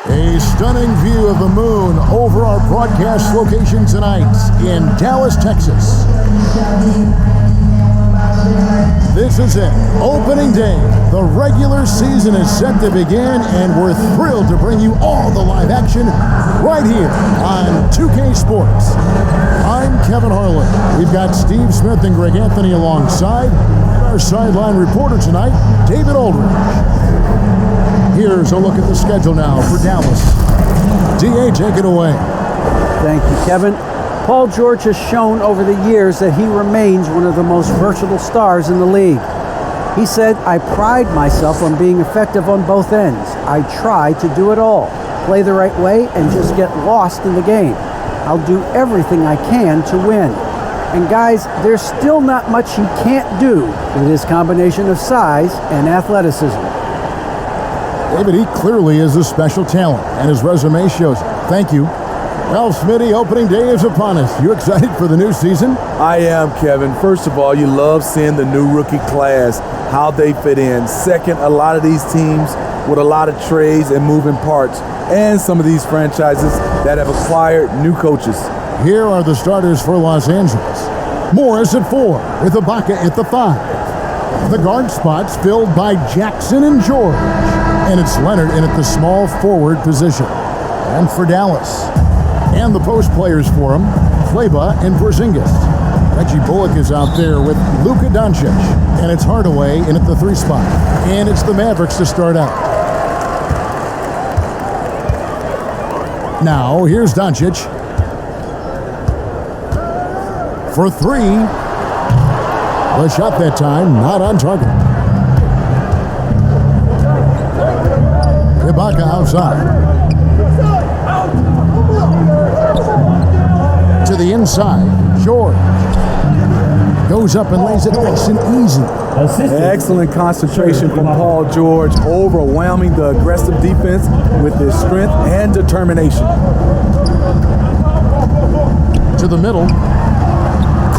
A stunning view of the moon over our broadcast location tonight in Dallas, Texas. This is it. Opening day. The regular season is set to begin, and we're thrilled to bring you all the live action right here on 2K Sports. I'm Kevin Harlan. We've got Steve Smith and Greg Anthony alongside, and our sideline reporter tonight, David Aldridge. Here's a look at the schedule now for Dallas. D.A., take it away. Thank you, Kevin. Paul George has shown over the years that he remains one of the most versatile stars in the league. He said, "I pride myself on being effective on both ends. I try to do it all, play the right way, and just get lost in the game. I'll do everything I can to win." And guys, there's still not much he can't do with his combination of size and athleticism. David, he clearly is a special talent, and his resume shows it. Thank you. Well, Smitty, opening day is upon us. You excited for the new season? I am, Kevin. First of all, you love seeing the new rookie class, how they fit in. Second, a lot of these teams with a lot of trades and moving parts, and some of these franchises that have acquired new coaches. Here are the starters for Los Angeles. Morris at 4, with Ibaka at the 5. The guard spots filled by Jackson and George. And it's Leonard in at the small forward position. And for Dallas, and the post players for him, Kleber and Porzingis. Reggie Bullock is out there with Luka Doncic. And it's Hardaway in at the 3 spot. And it's the Mavericks to start out. Now, here's Doncic. For 3. The shot that time, not on target. Ibaka outside. To the inside, George. Goes up and lays it nice and easy. Excellent concentration from Paul George, overwhelming the aggressive defense with his strength and determination. To the middle.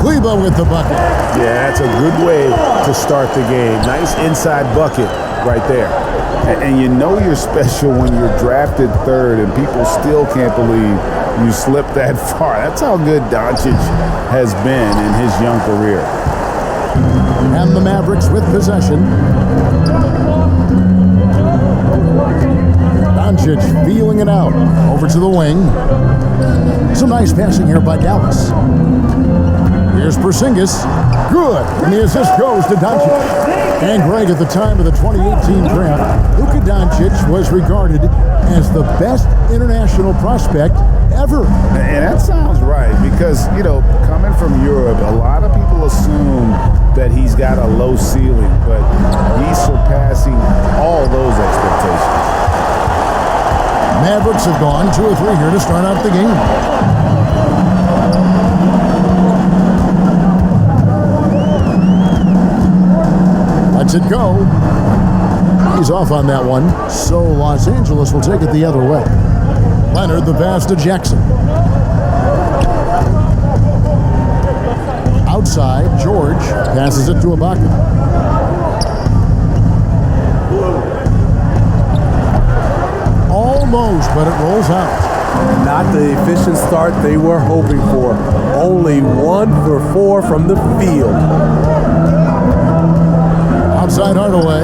Kleber with the bucket. Yeah, that's a good way to start the game. Nice inside bucket right there. And you know you're special when you're drafted 3rd and people still can't believe you slipped that far. That's how good Doncic has been in his young career. And the Mavericks with possession. Doncic feeling it out. Over to the wing. Some nice passing here by Dallas. Here's Porzingis. Good. And the assist goes to Doncic. And Greg, at the time of the 2018 draft, Luka Doncic was regarded as the best international prospect ever. And that sounds right because, you know, coming from Europe, a lot of people assume that he's got a low ceiling, but he's surpassing all those expectations. Mavericks have gone 2 or 3 here to start out the game. Lets it go. He's off on that one, so Los Angeles will take it the other way. Leonard, the pass to Jackson. Outside, George passes it to Ibaka. Almost, but it rolls out. Not the efficient start they were hoping for. Only 1 for 4 from the field. Outside Hardaway.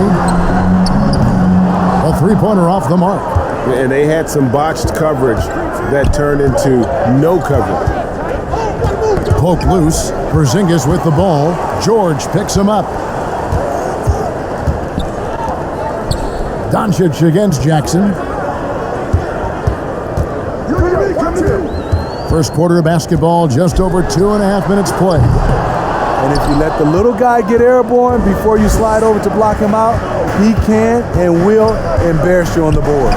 A 3-pointer off the mark. And they had some botched coverage that turned into no coverage. Poke loose. Porzingis with the ball. George picks him up. Doncic against Jackson. First quarter of basketball, just over 2.5 minutes played. And if you let the little guy get airborne before you slide over to block him out, he can and will embarrass you on the boards.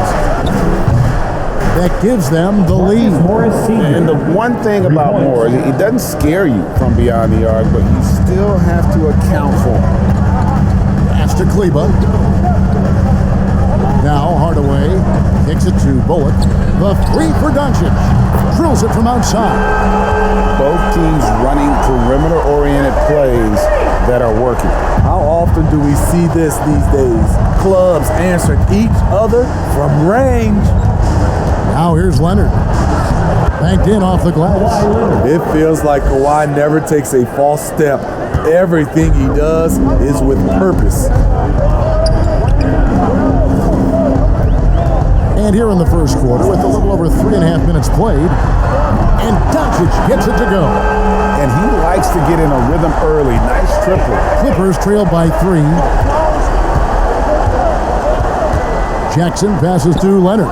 That gives them the lead. And the one thing about Morris, he doesn't scare you from beyond the arc, but you still have to account for him. Pass to Kleber. Now Hardaway kicks it to Bullock. The 3 for Doncic. Drills it from outside. Both teams running perimeter-oriented plays that are working. How often do we see this these days? Clubs answering each other from range. Here's Leonard. Banked in off the glass. It feels like Kawhi never takes a false step. Everything he does is with purpose. And here in the first quarter, with a little over 3.5 minutes played, and Doncic gets it to go. And he likes to get in a rhythm early. Nice triple. Clippers trail by 3. Jackson passes to Leonard.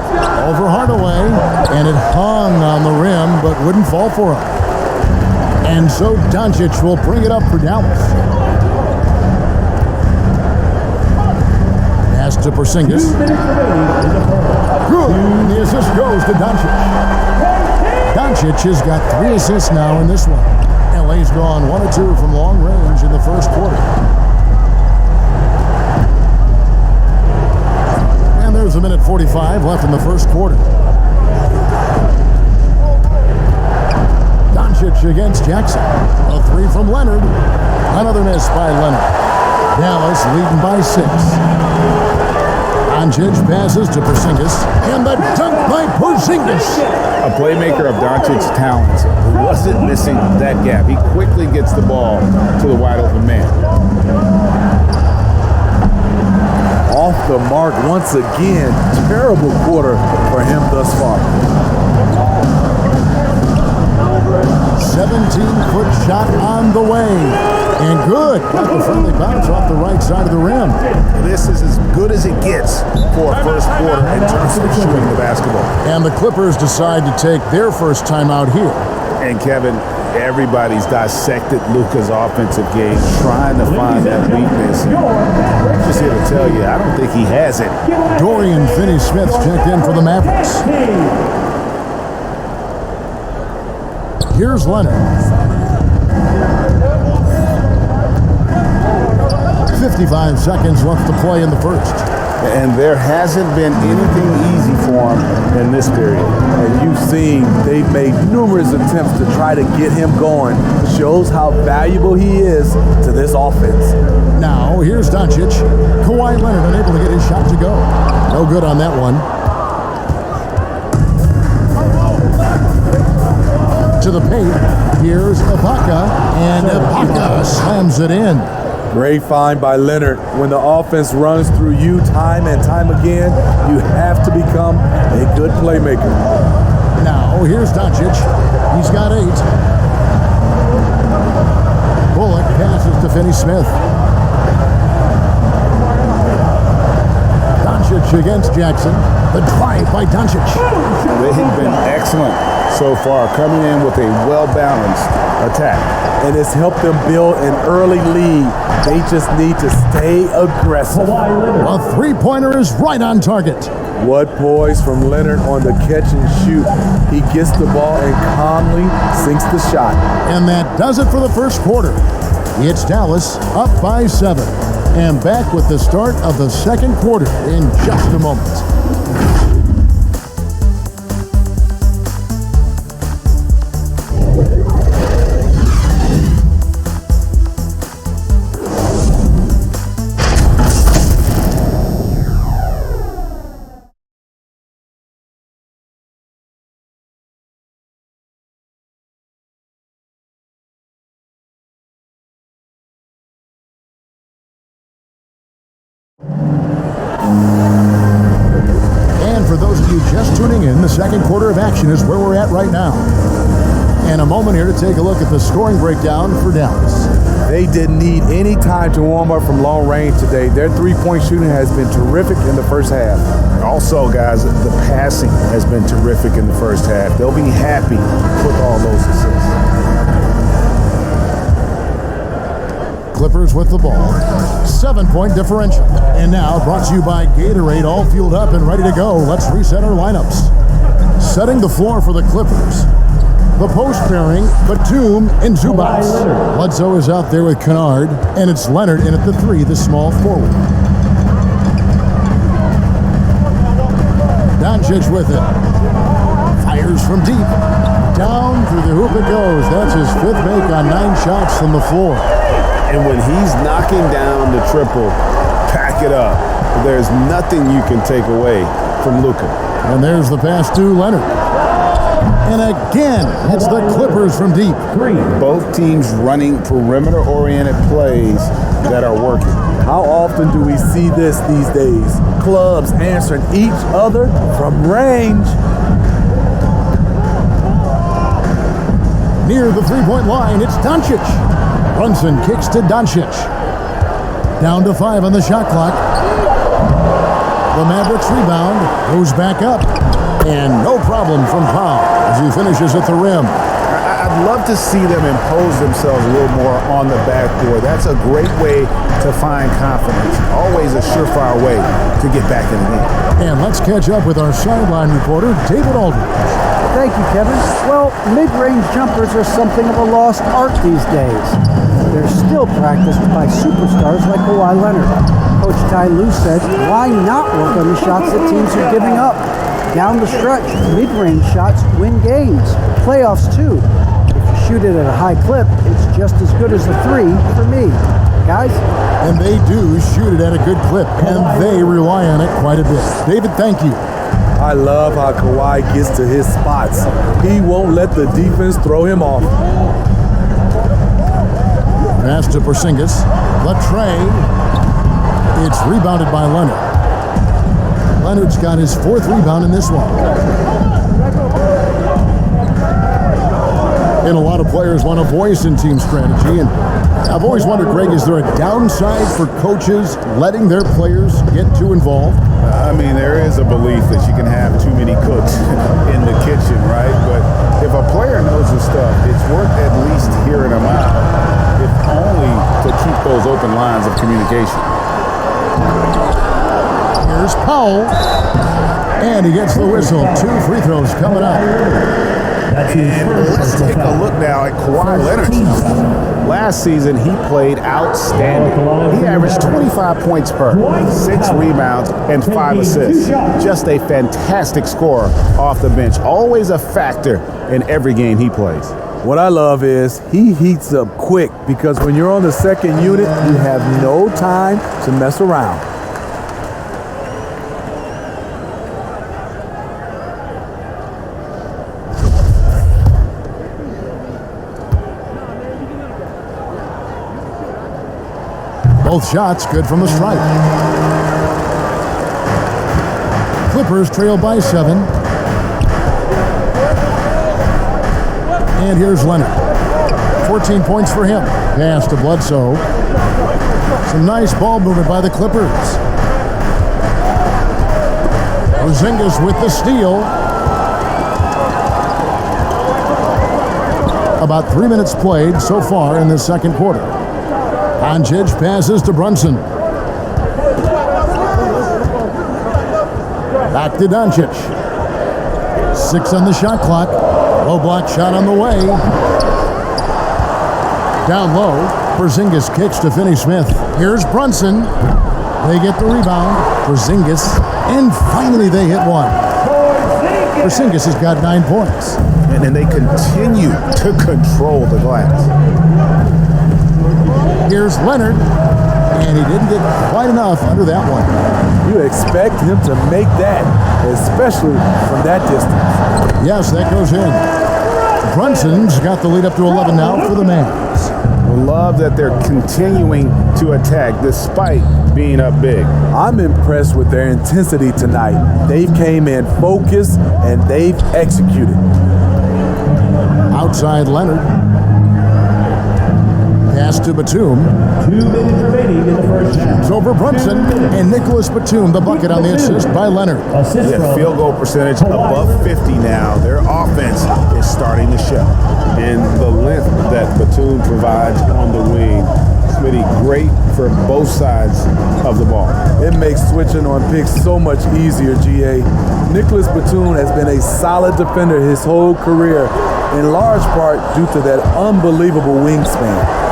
Over Hardaway, and it hung on the rim, but wouldn't fall for him. And so Doncic will bring it up for Dallas. Pass to Porzingis. Good. And the assist goes to Doncic. Doncic has got 3 assists now in this one. LA's gone 1 of 2 from long range in the first quarter. And there's 1:45 left in the first quarter. Doncic against Jackson. A 3 from Leonard. Another miss by Leonard. Dallas leading by 6. Doncic passes to Porzingis, and the dunk by Porzingis. A playmaker of Doncic's talents wasn't missing that gap. He quickly gets the ball to the wide open man. Off the mark once again. Terrible quarter for him thus far. 17-foot shot on the way. And good. Got the friendly bounce off the right side of the rim. This is as good as it gets for a first quarter in terms of shooting the basketball. And the Clippers decide to take their first timeout here. And Kevin, everybody's dissected Luka's offensive game, trying to find that weakness. And I'm just here to tell you, I don't think he has it. Dorian Finney-Smith's checked in for the Mavericks. Here's Leonard. 55 seconds left to play in the first. And there hasn't been anything easy for him in this period. And you've seen they've made numerous attempts to try to get him going. Shows how valuable he is to this offense. Now, here's Doncic. Kawhi Leonard unable to get his shot to go. No good on that one. To the paint. Here's Ibaka. And Ibaka slams it in. Great find by Leonard. When the offense runs through you time and time again, you have to become a good playmaker. Now, here's Doncic. He's got 8. Bullock passes to Finney-Smith. Doncic against Jackson. The drive by Doncic. They've been excellent so far, coming in with a well-balanced attack. And it's helped them build an early lead. They just need to stay aggressive. A three-pointer is right on target. What poise from Leonard on the catch and shoot. He gets the ball and calmly sinks the shot. And that does it for the first quarter. It's Dallas up by 7. And back with the start of the second quarter in just a moment. And for those of you just tuning in, the second quarter of action is where we're at right now. And a moment here to take a look at the scoring breakdown for Dallas. They didn't need any time to warm up from long range today. Their three-point shooting has been terrific in the first half. Also, guys, the passing has been terrific in the first half. They'll be happy with all those assists. Clippers with the ball. 7-point differential. And now brought to you by Gatorade, all fueled up and ready to go. Let's reset our lineups. Setting the floor for the Clippers. The post pairing, Batum and Zubac. Bledsoe is out there with Kennard, and it's Leonard in at the 3, the small forward. Doncic with it. Fires from deep. Down through the hoop it goes. That's his 5th make on 9 shots from the floor. And when he's knocking down the triple, pack it up. There's nothing you can take away from Luka. And there's the pass to Leonard. And again, it's the Clippers from deep. Both teams running perimeter-oriented plays that are working. How often do we see this these days? Clubs answering each other from range. Near the three-point line, it's Doncic. Brunson kicks to Doncic. Down to 5 on the shot clock. The Mavericks rebound, goes back up, and no problem from Powell as he finishes at the rim. I'd love to see them impose themselves a little more on the backboard. That's a great way to find confidence. Always a surefire way to get back in the game. And let's catch up with our sideline reporter, David Aldridge. Thank you, Kevin. Well, mid-range jumpers are something of a lost art these days. They're still practiced by superstars like Kawhi Leonard. Coach Ty Lue said, why not work on the shots that teams are giving up? Down the stretch, mid-range shots win games. Playoffs, too. If you shoot it at a high clip, it's just as good as a 3 for me. Guys? And they do shoot it at a good clip, and they rely on it quite a bit. David, thank you. I love how Kawhi gets to his spots. He won't let the defense throw him off. Pass to Porzingis. Latrey. It's rebounded by Leonard. Leonard's got his 4th rebound in this one. And a lot of players want a voice in team strategy. And I've always wondered, Greg, is there a downside for coaches letting their players get too involved? I mean, there is a belief that you can have too many cooks in the kitchen, right? But if a player knows his stuff, it's worth at least hearing them out, if only to keep those open lines of communication. Here's Powell. And he gets the whistle. 2 free throws coming up. And let's take a look now at Kawhi Leonard's numbers. Last season, he played outstanding. He averaged 25 points per, 6 rebounds, and 5 assists. Just a fantastic scorer off the bench. Always a factor in every game he plays. What I love is he heats up quick because when you're on the second unit, you have no time to mess around. Both shots good from the stripe. Clippers trail by 7. And here's Leonard. 14 points for him. Pass to Bledsoe. Some nice ball movement by the Clippers. Porzingis with the steal. About 3 minutes played so far in the second quarter. Doncic passes to Brunson. Back to Doncic. 6 on the shot clock. Low block shot on the way. Down low. Porzingis kicks to Finney-Smith. Here's Brunson. They get the rebound. Porzingis. And finally they hit one. Porzingis has got 9 points. And then they continue to control the glass. Here's Leonard, and he didn't get quite enough under that one. You expect him to make that, especially from that distance. Yes, that goes in. Brunson's got the lead up to 11 now for the Mavs. Love that they're continuing to attack despite being up big. I'm impressed with their intensity tonight. They came in focused, and they've executed. Outside Leonard. Pass to Batum. 2 minutes remaining in the first half. It's over Brunson and Nicholas Batum, the bucket on the assist by Leonard. Yeah, field goal percentage above 50 now. Their offense is starting to show. And the length that Batum provides on the wing, Smitty, great for both sides of the ball. It makes switching on picks so much easier, GA. Nicholas Batum has been a solid defender his whole career, in large part due to that unbelievable wingspan.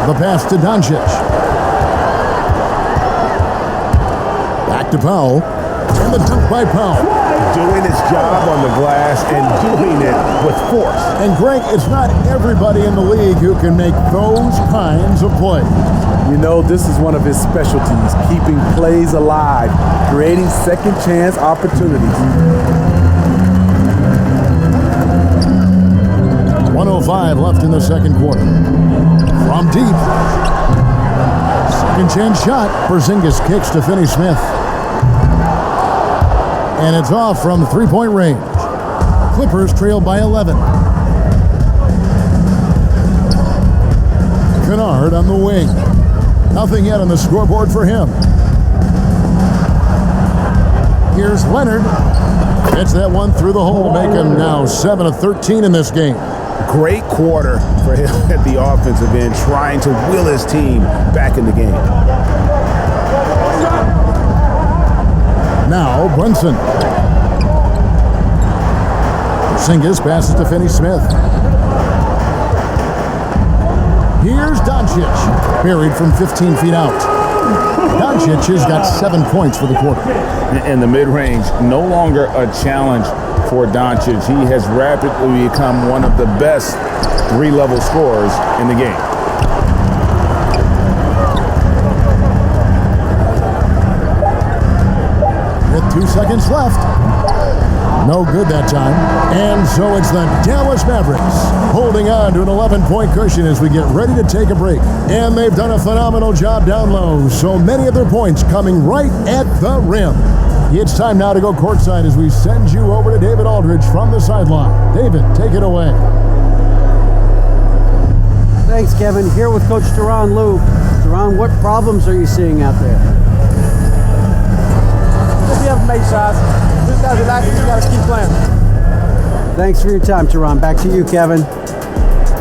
The pass to Doncic. Back to Powell. And the dunk by Powell. Doing his job on the glass and doing it with force. And Greg, it's not everybody in the league who can make those kinds of plays. You know, this is one of his specialties, keeping plays alive, creating second chance opportunities. the second quarter. From deep. Second chance shot. Porzingis kicks to Finney Smith. And it's off from three-point range. Clippers trail by 11. Kennard on the wing. Nothing yet on the scoreboard for him. Here's Leonard. Gets that one through the hole, make him now 7 of 13 in this game. Great quarter for him at the offensive end, trying to will his team back in the game. Now Brunson. Porzingis passes to Finney Smith. Here's Doncic, buried from 15 feet out. Doncic has got 7 points for the quarter. In the mid-range, no longer a challenge for Doncic. He has rapidly become one of the best three-level scorers in the game. With 2 seconds left. No good that time. And so it's the Dallas Mavericks holding on to an 11-point cushion as we get ready to take a break. And they've done a phenomenal job down low. So many of their points coming right at the rim. It's time now to go courtside as we send you over to David Aldridge from the sideline. David, take it away. Thanks, Kevin. Here with Coach Duran Lou. Duran, what problems are you seeing out there? We haven't made shots. Just gotta relax. Just gotta keep playing. Thanks for your time, Duran. Back to you, Kevin.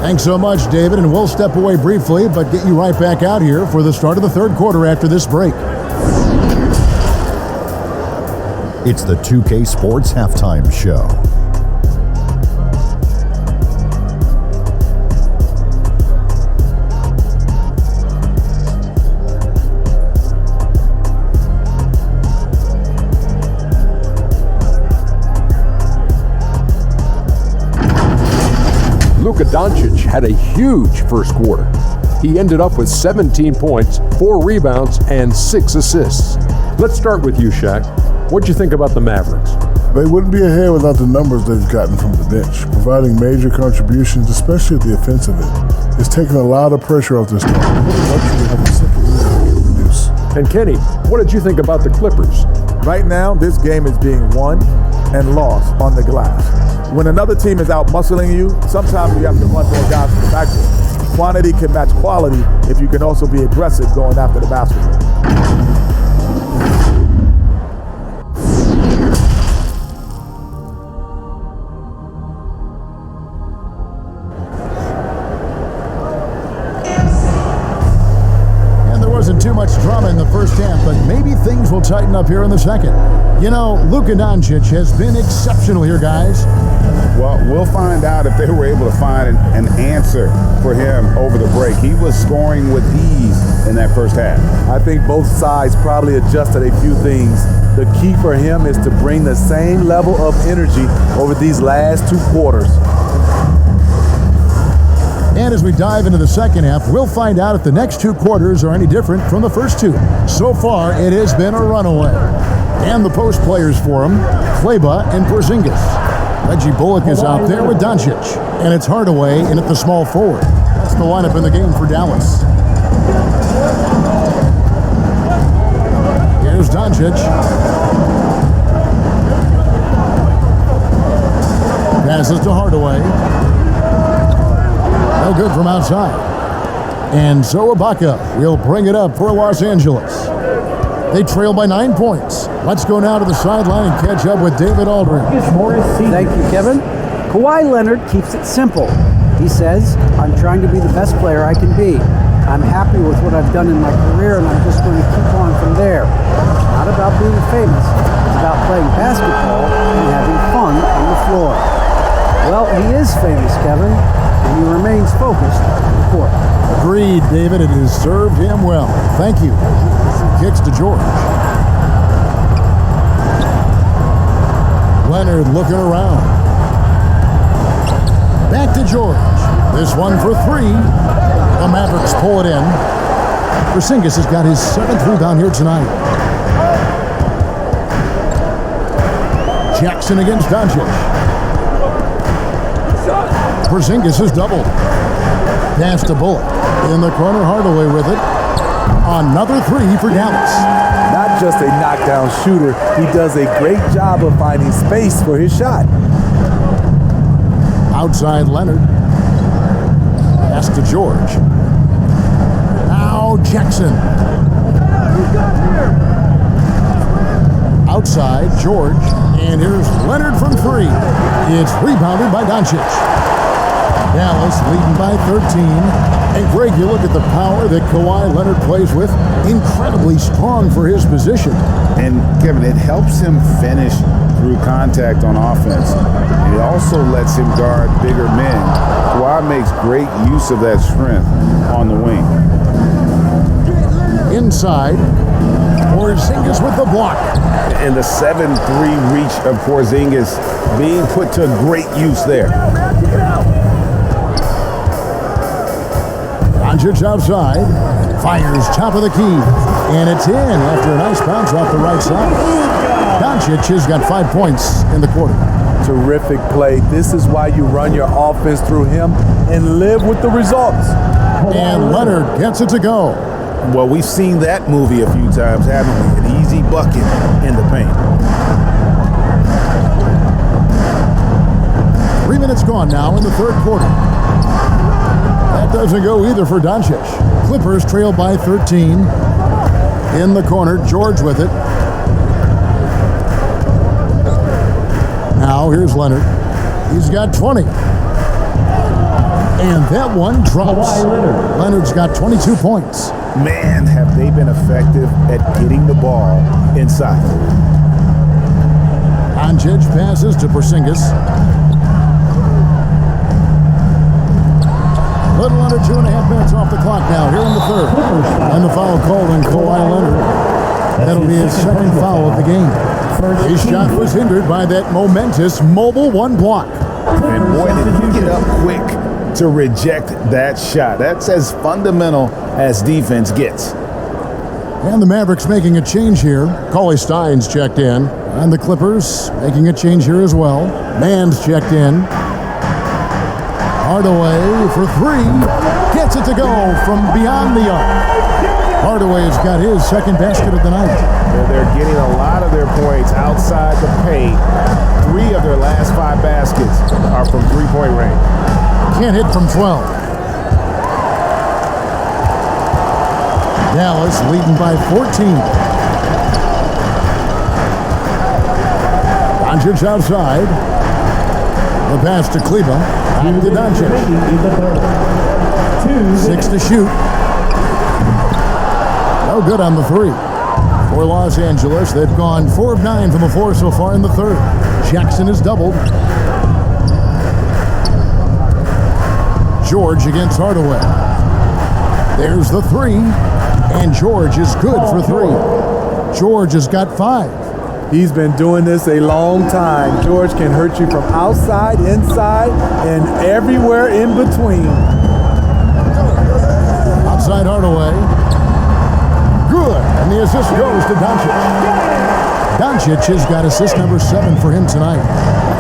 Thanks so much, David, and we'll step away briefly, but get you right back out here for the start of the third quarter after this break. It's the 2K Sports Halftime Show. Luka Doncic had a huge first quarter. He ended up with 17 points, 4 rebounds, and 6 assists. Let's start with you, Shaq. What'd you think about the Mavericks? They wouldn't be ahead without the numbers they've gotten from the bench, providing major contributions, especially at the offensive end. It's taken a lot of pressure off this team. And Kenny, what did you think about the Clippers? Right now, this game is being won and lost on the glass. When another team is out muscling you, sometimes you have to run more guys to the backcourt. Quantity can match quality if you can also be aggressive going after the basketball. Too much drama in the first half, but maybe things will tighten up here in the second. You know, Luka Doncic has been exceptional here, guys. Well, we'll find out if they were able to find an answer for him over the break. He was scoring with ease in that first half. I think both sides probably adjusted a few things. The key for him is to bring the same level of energy over these last 2 quarters. And as we dive into the second half, we'll find out if the next 2 quarters are any different from the first 2. So far, it has been a runaway. And the post players for him, Kleba and Porzingis. Reggie Bullock is out there with Doncic. And it's Hardaway in at the small forward. That's the lineup in the game for Dallas. Here's Doncic. Passes to Hardaway. No good from outside. And so Ibaka will bring it up for Los Angeles. They trail by 9 points. Let's go now to the sideline and catch up with David Aldridge. Thank you, Kevin. Kawhi Leonard keeps it simple. He says, I'm trying to be the best player I can be. I'm happy with what I've done in my career, and I'm just going to keep on from there. It's not about being famous. It's about playing basketball and having fun on the floor. Well, he is famous, Kevin, and he remains focused on the court. Agreed, David. It has served him well. Thank you. Kicks to George. Leonard looking around. Back to George. This one for 3. The Mavericks pull it in. Porzingis has got his 7th rebound here tonight. Jackson against Doncic. Porzingis is doubled. Pass to Bullock. In the corner, Hardaway with it. Another three for Dallas. Not just a knockdown shooter, he does a great job of finding space for his shot. Outside Leonard. Pass to George. Now Jackson. Outside George. And here's Leonard from three. It's rebounded by Doncic. Dallas leading by 13. And Greg, you look at the power that Kawhi Leonard plays with. Incredibly strong for his position. And Kevin, it helps him finish through contact on offense. It also lets him guard bigger men. Kawhi makes great use of that strength on the wing. Inside, Porzingis with the block. And the 7-3 reach of Porzingis being put to great use there. Doncic outside, fires top of the key, and it's in after a nice bounce off the right side. Doncic has got 5 points in the quarter. Terrific play. This is why you run your offense through him and live with the results. And Leonard gets it to go. Well, we've seen that movie a few times, haven't we? An easy bucket in the paint. 3 minutes gone now in the third quarter. That doesn't go either for Doncic. Clippers trail by 13. In the corner, George with it. Now here's Leonard. He's got 20. And that one drops. Leonard's got 22 points. Man, have they been effective at getting the ball inside. Doncic passes to Porzingis. Little under 2.5 minutes off the clock now here in the third. And the foul called on Kawhi Leonard. That'll be his second foul of the game. His shot was hindered by that momentous mobile one block. And boy, did he get up quick to reject that shot. That's as fundamental as defense gets. And the Mavericks making a change here. Cauley Stein's checked in. And the Clippers making a change here as well. Mann's checked in. Hardaway for three. Gets it to go from beyond the arc. Hardaway's got his second basket of the night. Well, they're getting a lot of their points outside the paint. 3 of their last 5 baskets are from three-point range. Can't hit from 12. Dallas leading by 14. Doncic outside. The pass to Kleba. Back to Doncic. 6 to shoot. No good on the three. For Los Angeles, they've gone 4 of 9 from the floor so far in the third. Jackson is doubled. George against Hardaway. There's the three. And George is good for 3. George has got 5. He's been doing this a long time. George can hurt you from outside, inside, and everywhere in between. Outside Hardaway. Good. And the assist goes to Doncic. Doncic has got assist number 7 for him tonight.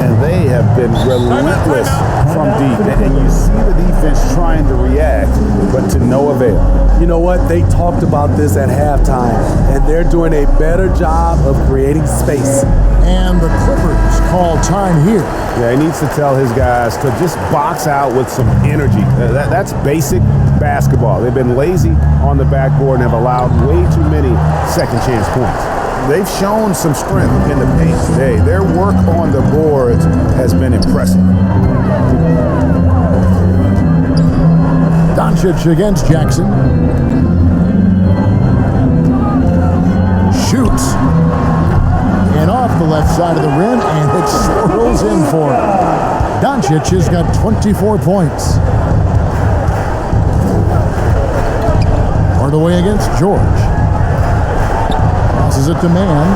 And they have been relentless from deep. And you see the defense trying to react, but to no avail. You know what? They talked about this at halftime, and they're doing a better job of creating space. And the Clippers call time here. Yeah, he needs to tell his guys to just box out with some energy. That's basic basketball. They've been lazy on the backboard and have allowed way too many second chance points. They've shown some strength in the paint today. Their work on the boards has been impressive. Doncic against Jackson. Shoots. And off the left side of the rim, and it swirls in for him. Doncic has got 24 points. Hardaway against George. Passes it to Mann.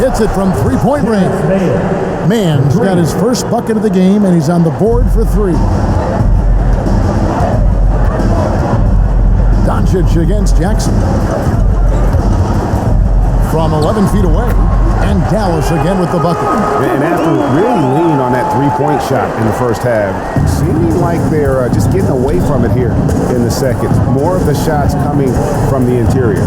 Hits it from three-point range. Mann's got his first bucket of the game, and he's on the board for 3. Doncic against Jackson. From 11 feet away, And Dallas again with the bucket. And after really leaning on that three-point shot in the first half, seeming like they're just getting away from it here in the second. More of the shots coming from the interior.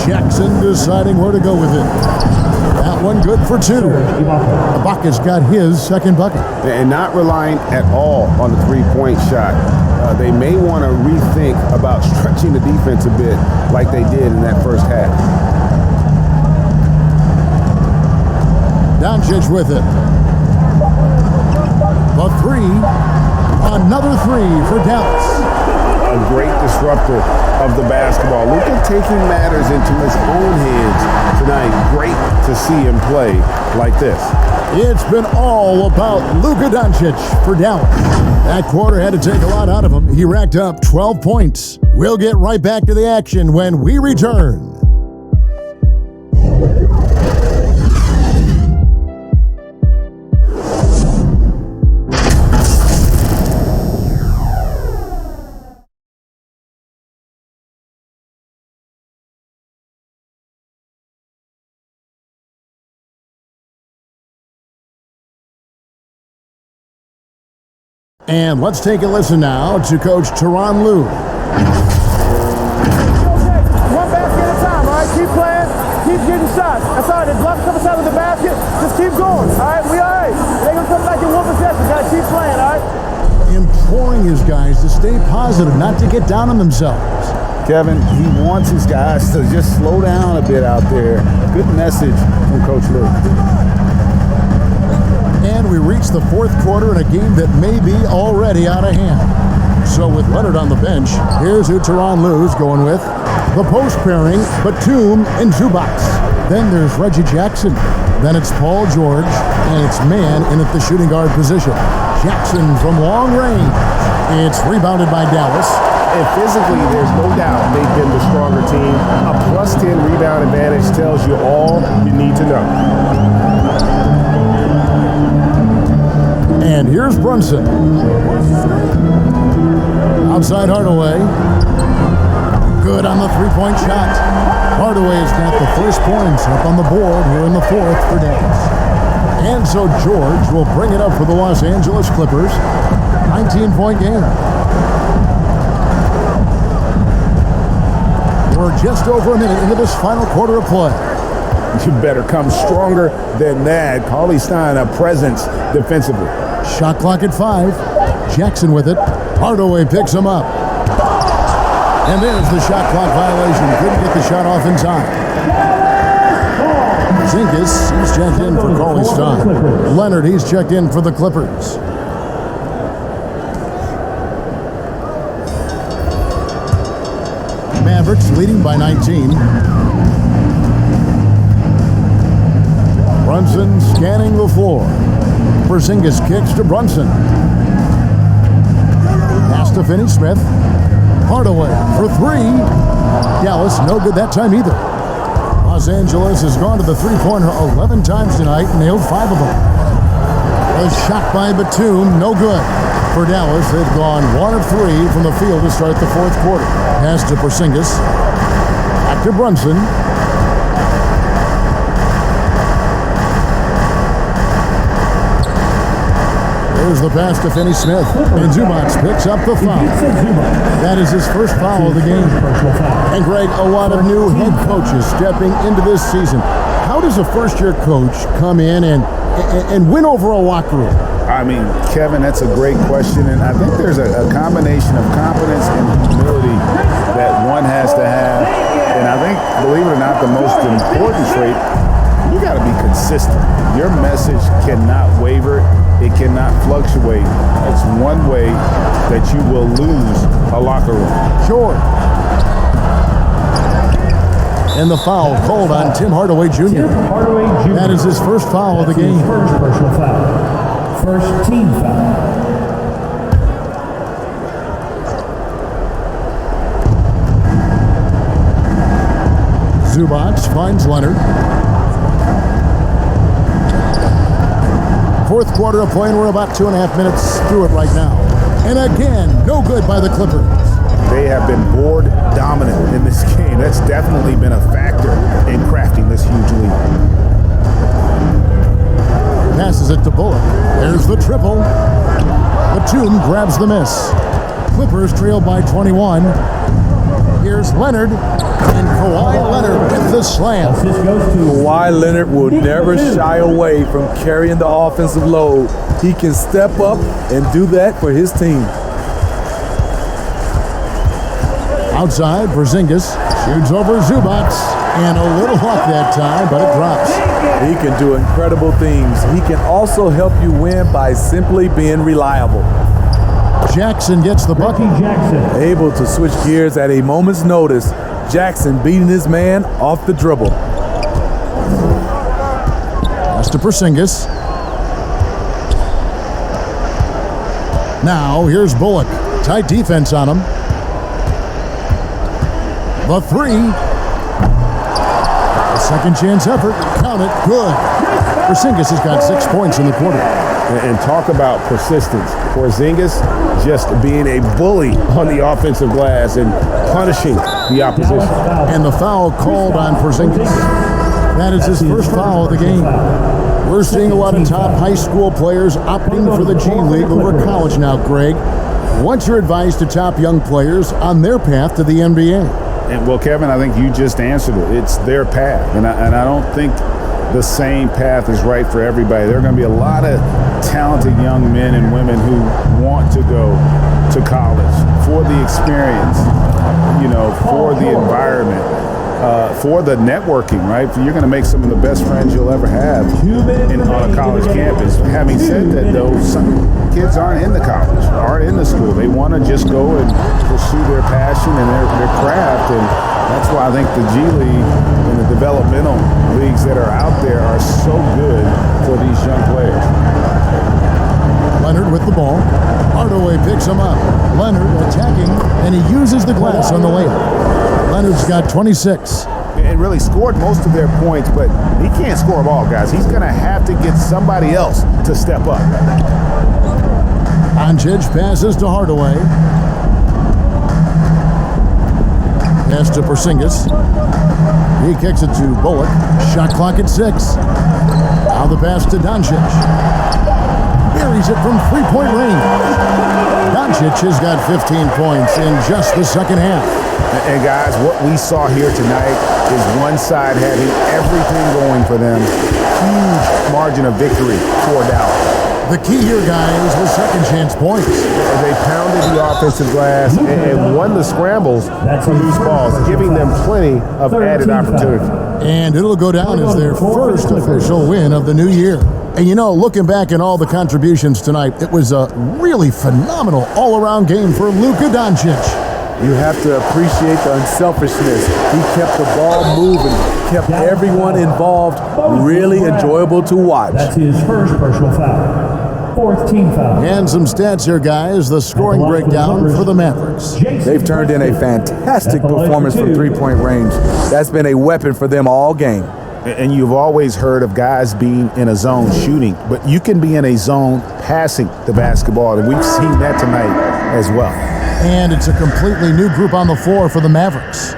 Jackson deciding where to go with it. That one good for two. Ibaka's got his second bucket. And not relying at all on the three-point shot. They may want to rethink about stretching the defense a bit like they did in that first half. Doncic with it. The three. Another three for Dallas. A great disruptor of the basketball. Luka taking matters into his own hands tonight. Great to see him play like this. It's been all about Luka Doncic for Dallas. That quarter had to take a lot out of him. He racked up 12 points. We'll get right back to the action when we return. And let's take a listen now to Coach Tyronn Lue. Okay, one basket at a time, all right? Keep playing, keep getting shots. That's all right. There's luck coming out of the basket. Just keep going, all right? We all right. It ain't gonna come back in one possession. Gotta keep playing, all right? Imploring his guys to stay positive, not to get down on themselves. Kevin, he wants his guys to just slow down a bit out there. Good message from Coach Lue. And we reach the fourth quarter in a game that may be already out of hand. So with Leonard on the bench, here's who Tyronn Lue's going with. The post pairing, Batum and Zubac. Then there's Reggie Jackson. Then it's Paul George, and it's man in at the shooting guard position. Jackson from long range. It's rebounded by Dallas. And physically, there's no doubt they've been the stronger team. A plus 10 rebound advantage tells you all you need to know. And here's Brunson. Outside Hardaway. Good on the three-point shot. Hardaway's got the first points up on the board here in the fourth for Dallas. And so George will bring it up for the Los Angeles Clippers. 19-point game. We're just over a minute into this final quarter of play. You better come stronger than that. Cauley-Stein, a presence defensively. Shot clock at 5. Jackson with it. Hardaway picks him up. And there's the shot clock violation. Couldn't get the shot off in time. Zinkus, he's checked in for Cauley-Stein. Leonard, he's checked in for the Clippers. Mavericks leading by 19. Brunson scanning the floor. Porzingis kicks to Brunson. Pass to Finney-Smith. Hardaway for three. Dallas no good that time either. Los Angeles has gone to the three-pointer 11 times tonight and nailed 5 of them. A shot by Batum, no good. For Dallas, they've gone 1 of 3 from the field to start the fourth quarter. Pass to Porzingis. Back to Brunson. There's the pass to Finney-Smith. And Zubac picks up the foul. That is his first foul of the game. And Greg, a lot of new head coaches stepping into this season. How does a first-year coach come in and win over a locker room? I mean, Kevin, that's a great question. And I think there's a combination of confidence and humility that one has to have. And I think, believe it or not, the most important trait, you got to be consistent. Your message cannot waver. It cannot fluctuate. It's one way that you will lose a locker room. Sure. And the foul called on Tim Hardaway Jr. That is his first foul of the game. First personal foul. First team foul. Zubac finds Leonard. Fourth quarter of play, and we're about 2.5 minutes through it right now. And again, no good by the Clippers. they have been board dominant in this game. That's definitely been a factor in crafting this huge lead. Passes it to Bullock. There's the triple. Batum grabs the miss. Clippers trail by 21. Here's Leonard. And Kawhi Leonard with the slam. Kawhi Leonard will never shy away from carrying the offensive load. He can step up and do that for his team. Outside, Porzingis shoots over Zubac. And a little luck that time, but it drops. He can do incredible things. He can also help you win by simply being reliable. Jackson gets the bucket. Able to switch gears at a moment's notice. Jackson beating his man off the dribble. Pass to Porzingis. Now, here's Bullock. Tight defense on him. The three. Second chance effort. Count it. Good. Porzingis has got 6 points in the quarter. And talk about persistence. Porzingis just being a bully on the offensive glass and punishing the opposition. And the foul called on Porzingis. That is his first foul of the game. We're seeing a lot of top high school players opting for the G League over college now, Greg. What's your advice to top young players on their path to the NBA? And well, Kevin, I think you just answered it. It's their path. And I don't think the same path is right for everybody. There are going to be a lot of talented young men and women who want to go to college for the experience, for the environment, for the networking, right? You're going to make some of the best friends you'll ever have on a college campus. Having said that, though, some kids aren't in the college, aren't in the school. They want to just go and pursue their passion and their craft, and that's why I think the G League and the developmental leagues that are out there are so good for these young players. Leonard with the ball. Hardaway picks him up. Leonard attacking, and he uses the glass on the layup. Leonard's got 26. And really scored most of their points, but he can't score them all, guys. He's going to have to get somebody else to step up. Doncic passes to Hardaway. Pass to Porzingis. He kicks it to Bullock. Shot clock at 6. Now the pass to Doncic. Buries it from three-point range. Doncic has got 15 points in just the second half. And guys, what we saw here tonight is one side having everything going for them. Huge margin of victory for Dallas. The key here, guys, was second chance points. They pounded the offensive glass and won the scrambles from loose balls, giving them plenty of added opportunity. And it'll go down as their first official win of the new year. And looking back at all the contributions tonight, it was a really phenomenal all-around game for Luka Doncic. You have to appreciate the unselfishness. He kept the ball moving, kept everyone involved, really enjoyable to watch. That's his first personal foul. Fourth team foul. And some stats here, guys. The scoring breakdown for the Mavericks. They've turned in a fantastic performance from three-point range. That's been a weapon for them all game. And you've always heard of guys being in a zone shooting, but you can be in a zone passing the basketball, and we've seen that tonight as well. And it's a completely new group on the floor for the Mavericks.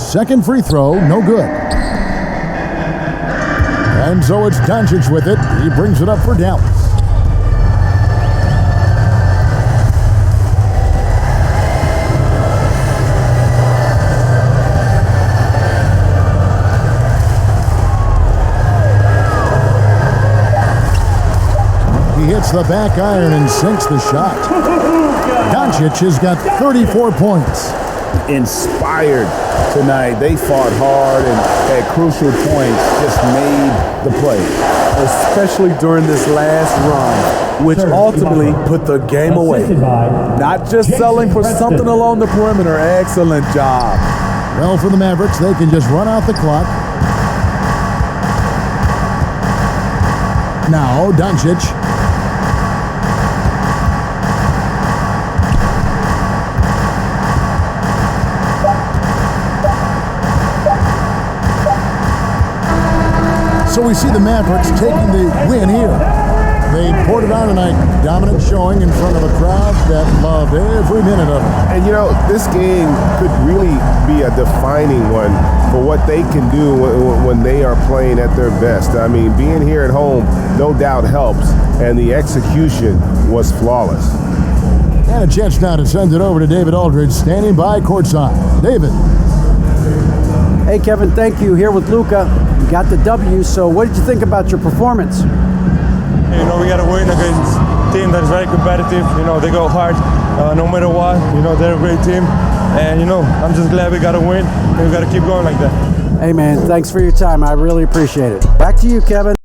Second free throw, no good. And so it's Doncic with it. He brings it up for Dallas. He hits the back iron and sinks the shot. Doncic has got 34 points. Inspired tonight. They fought hard and at crucial points just made the play. Especially during this last run, which ultimately put the game away. Not just selling for something along the perimeter. Excellent job. Well, for the Mavericks, they can just run out the clock. Now, Doncic. So we see the Mavericks taking the win here. They poured it on tonight, dominant showing in front of a crowd that loved every minute of it. And this game could really be a defining one for what they can do when they are playing at their best. I mean, being here at home no doubt helps, and the execution was flawless. And a chance now to send it over to David Aldridge, standing by courtside. David. Hey, Kevin, thank you. Here with Luka. You got the W, so what did you think about your performance? We got to win against a team that is very competitive. They go hard no matter what. They're a great team. And, I'm just glad we got to win. And we got to keep going like that. Hey, man, thanks for your time. I really appreciate it. Back to you, Kevin.